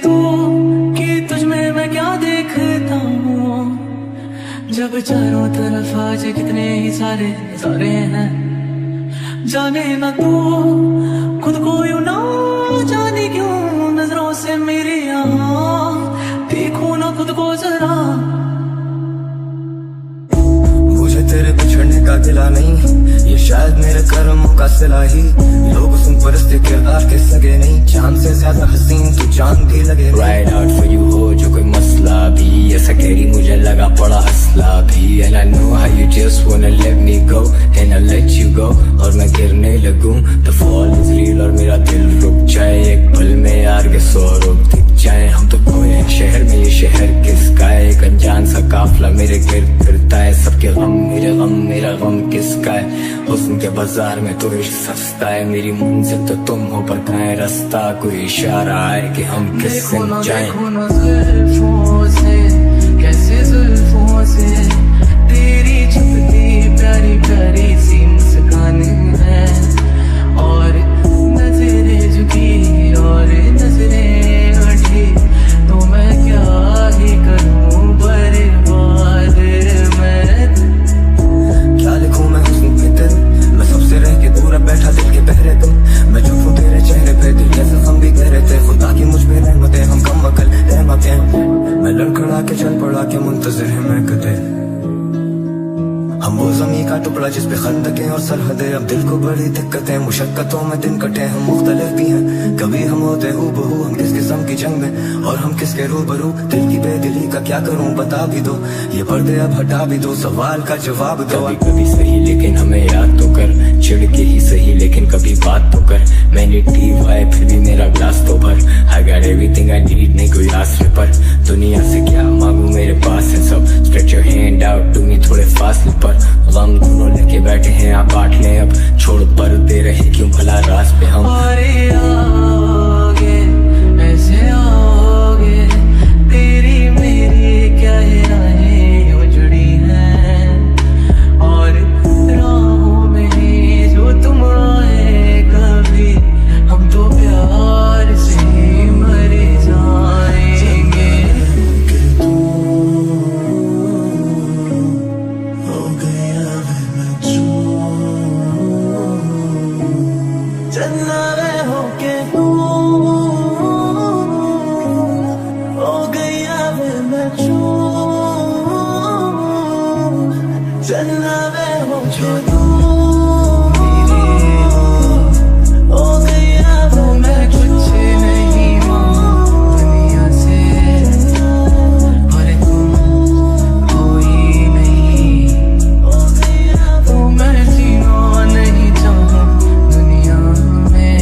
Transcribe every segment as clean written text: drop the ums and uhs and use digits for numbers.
तू कि तुझ में मैं क्या देखता हूँ। जब चारों तरफ आज कितने ही सारे नजारे हैं, जाने ना तू खुद को यूं ना जाने क्यों नजरों से मेरी यहाँ देखो ना खुद को जरा। मुझे तेरे बिछड़ने का गिला नहीं, ये शायद मेरे कर्मों का सिला ही। लोग सुन परस्ते किरदार के सगे नहीं, चांद से ज्यादा हसीन तू चांद भी लगे। राइड आउट फॉर यू हो जो कोई मसला भी, ऐसा कैरी मुझे लगा पड़ा हंसला भी। And I know how you just wanna let me go and I let you go, और मैं गिरने लगूं the fall is real और मेरा दिल रुक जाए एक पल में यार के सौ रुख दिख जाए। हम तो खोए हैं शहर में, ये शहर किसका है? एक अनजान सा काफिला मेरे गिर्द फिरता है, सबके गम मेरे गम मेरा गम किसका है? हुस्न के बाजार में तो इश्क सस्ता है, मेरी मंजिल तो तुम हो पर कहाँ है रास्ता? कोई इशारा है कि हम किससे जाएं? देखो ना जुल्फों से, कैसे जुल्फों से तेरी छुपती प्यारी प्यारी सी मुस्कान है, और नजरें झुकी और नजरें उठी तो मैं क्या ही करूं बर्बाद मैं। क्या लिखूं मैं हुस्न पे दिल, मैं सबसे रह के दूर बैठा दिल के पहरे तो। मैं चुप हूँ तेरे चेहरे पे, दिल जैसे हम भी कह रहे थे खुदा की मुझ पे रहमतें, हम कम अकल रहमतें। मैं लड़खड़ा के चल पड़ा के मुंतजिर है मैं कदे, हम वो ज़मीं का टुकड़ा जिस पे खंदकें और सरहदें। अब दिल को बड़ी दिक्कतें मुशक्कतों में दिन कटे, हम मुख्तलिफ भी हैं, कभी हम होते हूबहू। हम किस किस्म की जंग में और हम किसके रूबरू? दिल की बेदिली का क्या करूं बता भी दो, ये पर्दे अब हटा भी दो, सवाल का जवाब दो। कभी कभी सही लेकिन हमें याद तो कर, चिढ़ के ही सही लेकिन कभी बात तो कर। मैंने टीव है फिर भी मेरा ग्लास तो भर, I got everything I need, नहीं कोई आस पर। दुनिया से क्या मांगू मेरे पास है सब, stretch your hand out to me थोड़े फासले पर। गम दोनों लेके बैठे हैं आप बांट लें अब, छोड़ पर दे रहे क्यों भला रास पे हम। अरे आओगे ऐसे आओगे, तेरी मेरी क्या है राहें यूं जुड़ी हैं, और राहों में ही जो तुम आए कभी हम तो प्यार से मर जाएंगे। चलना रे होके तू हो गया वे मैं चूर, चलना रे होके तू हो गया वे मैं कुछ नहीं मांगू दुनिया से, और तुम हो ही नहीं हो गया तो मैं जीना नहीं चाहूँ दुनिया में।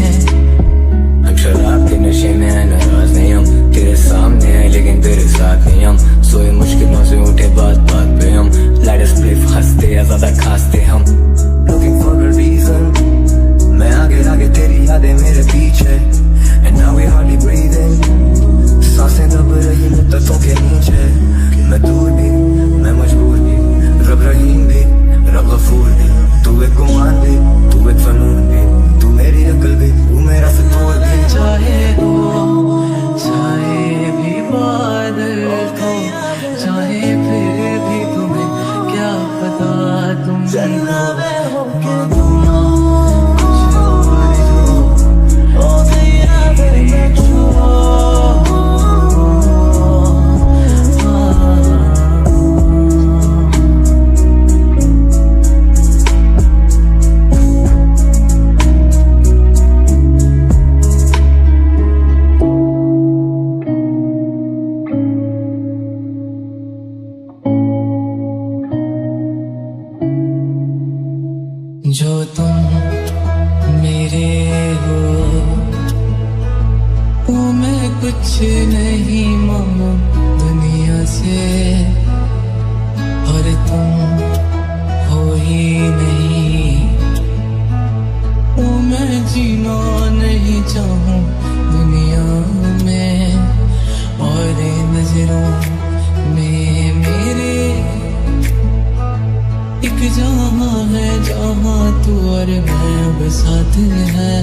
हम शराब के नशे में है नाराज नहीं, हम तेरे सामने है लेकिन तेरे साथ नहीं। हम सोए मुश्किलों से उठे बात बात पे, हम लाइट स्प्लिफ हंसते या ज्यादा खांसते हम। Looking for a reason, मैं आगे आगे तेरी यादें मेरे पीछे, and now we hardly breathing, सांसें दब रही मुद्दतों के नीचे। मैं दूर भी मैं मजबूर भी, रब रहीम भी रब गफूर भी, तू एक गुमान भी तू एक फनून भी, तू मेरी अकल भी तू मेरा फितूर भी। चाहे हो चाहे भी बादल हो, चाहे फिर भी तुम्हें क्या पता, तुम चलना होके जो तुम मेरे हो, वो मैं कुछ नहीं मांगू दुनिया से, और तुम हो ही नहीं वो मैं जीना नहीं चाहूँ दुनिया में, और नजरों में मेरे एक जहाँ है जहाँ तू और मैं अब साथ है,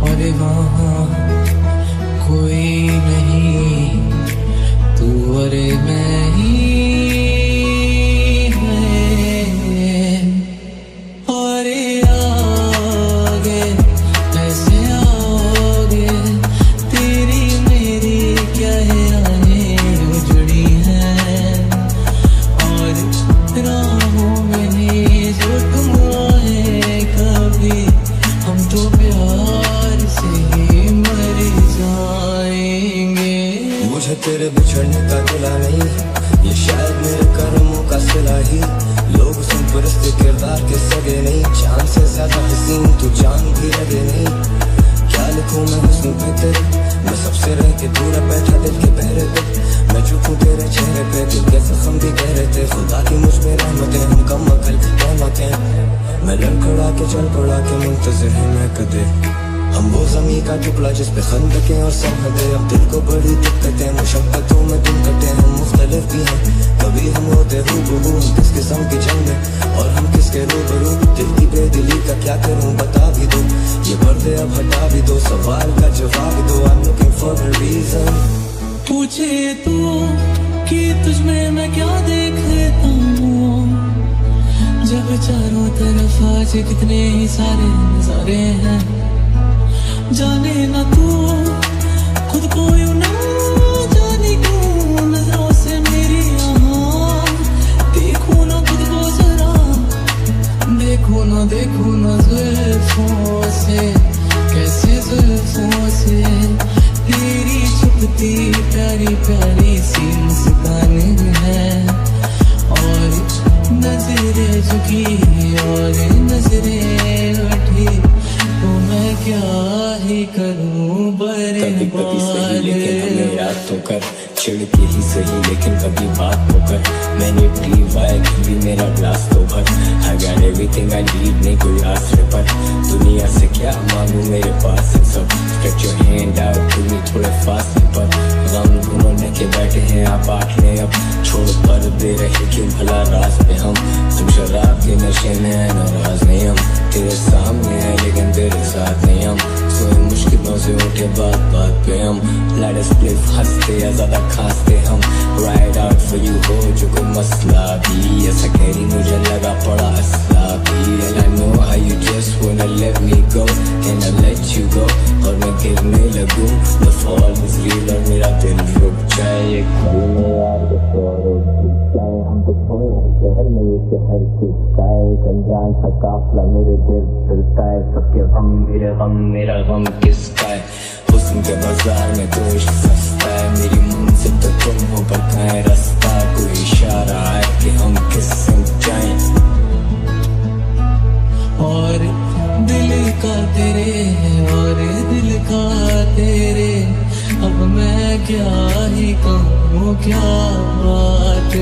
और वहाँ कोई नहीं। मुझे तेरे बिछड़ने का गिला नहीं, ये शायद मेरे कर्मों का सिला ही। लोग सुन परस्ते किरदार के सगे नहीं, चांद से ज्यादा हसीन तू जान भी लगे नहीं। क्या लिखूं मैं हुस्न पे तेरे, मैं सबसे रह के दूर बैठा दिल के पहरे पे। मैं चुप हूँ तेरे चेहरे पे, दिल के जख्म भी गहरे थे। खुदा की मुझ पे रहमतें, हम कम अकल रहमतें। मैं लड़खड़ा के चल पड़ा के मुंतज़िर है मैं कदे, हम वो ज़मीं का टुकड़ा जिस पे खंदकें और सरहदें। अब दिल को बड़ी दिक्कतें, मुशक्क़तों में दिन कटे। हम मुख्तलिफ भी हैं, कभी हम होते रूबरू, हम किस किस्म की जंग में और हम किसके रूबरू। दिल की बेदिली का क्या करूं बता भी दो, ये पर्दे अब हटा भी दो, सवाल का जवाब दो। I'm looking for a reason। पूछे तू कि तुझ में मैं क्या देखता हूँ, जब चारों तरफ आज कितने ही सारे नजारे हैं। जाने ना तू खुद को यूं ना जाने क्यों, नजरों से मेरी यहाँ देखूं ना खुद को जरा, देखूं ना जुल्फों से, कैसे जुल्फों से तेरी छुपती प्यारी प्यारी सी मुस्कान है। और नजरें झुकी और नजरें उठी, तो मैं क्या ही करूं कभी कभी सही लेकिन हमें याद तो कर, चिढ़ के ही सही लेकिन कभी बात तो कर। मैंने ड्रीम आया कभी मेरा ग्लास तो भर, I got everything I need, नहीं कोई आश्रय पर। दुनिया से क्या मांगू मेरे पास है सब, stretch your hand out to me थोड़े फास्ट पर। गम ढूंढने के बैठे हैं आप बांट ले अब, छोड़ पर दे रहे क्यों भला राज पे हम। तुम शराब के नशे में नाराज नहीं हम, तेरे सामने है लेकिन तेरे साथ नहीं हम। सोए मुश्किलों से उठे बात बात पे हम, let us play हंसते या ज्यादा खांसते हम। Ride out for you हो जो कोई मसला भी, ऐसा कहरी मुझे लगा पड़ा असला भी। And I know how you just wanna let me go, and I let you go, और मैं गिरने लगूं। The fall is real और मेरा दिल रुक जाए, एक दिन में यार जाए। हम तो खोए हैं शहर में, ये शहर किसका है? एक अनजान सा काफिला मेरे गिर्द फिरता है, सबके गम मेरे गम, मेरा गम किसका है? हुस्न के बाजार में तो इश्क सस्ता है, मेरी मंजिल तो तुम हो पर कहीं रास्ता। कोई इशारा है कि हम किस संग जाएं, और दिल का तेरे और दिल का तेरे। अब मैं क्या ही कहूँ, क्या बात